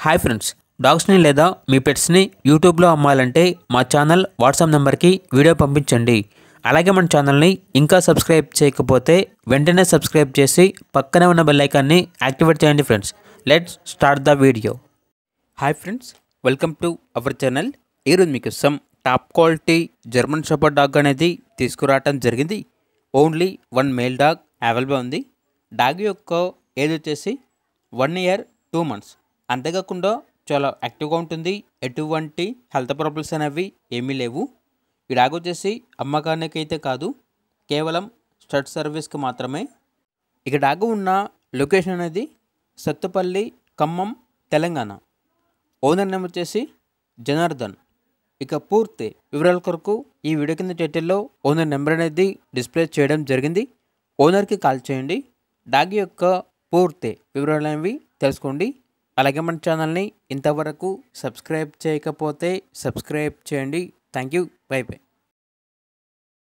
Hi friends, డాగ్స్ని లేదా మీ పెట్స్ని యూట్యూబ్లో అమ్మాలంటే మా ఛానల్ వాట్సాప్ నెంబర్కి వీడియో పంపించండి. అలాగే మన ఛానల్ని ఇంకా సబ్స్క్రైబ్ చేయకపోతే వెంటనే సబ్స్క్రైబ్ చేసి పక్కనే ఉన్న బెల్ ఐకాన్ని యాక్టివేట్ చేయండి friends. Let's start the video. Hi friends, welcome to our channel. ఈరోజు మీకు some top quality German shepherd dog అనేది తీసుకురావటం జరిగింది. ఓన్లీ 1 మేల్ డాగ్ అవైలబుల్ ఉంది. డాగ్ యొక్క ఏజ్ వచ్చేసి 1 year 2 months. అంతేకాకుండా చాలా యాక్టివ్గా ఉంటుంది. ఎటువంటి హెల్త్ ప్రాబ్లమ్స్ అనేవి ఏమీ లేవు. ఈ డాగ్ వచ్చేసి అమ్మకానికి అయితే కాదు, కేవలం స్టడ్ సర్వీస్కి మాత్రమే. ఇక డాగ్ ఉన్న లొకేషన్ అనేది సత్తుపల్లి, ఖమ్మం, తెలంగాణ. ఓనర్ నేమ్ వచ్చేసి జనార్దన్. ఇక పూర్తి వివరాల కొరకు ఈ వీడియో కింద టైటిల్లో ఓనర్ నెంబర్ అనేది డిస్ప్లే చేయడం జరిగింది. ఓనర్కి కాల్ చేయండి. డాగ్ యొక్క పూర్తి వివరాలు అనేవి తెలుసుకోండి. అలాగే మన ఛానల్ని ఇంతవరకు సబ్స్క్రైబ్ చేయకపోతే సబ్స్క్రైబ్ చేయండి. Thank you. By by.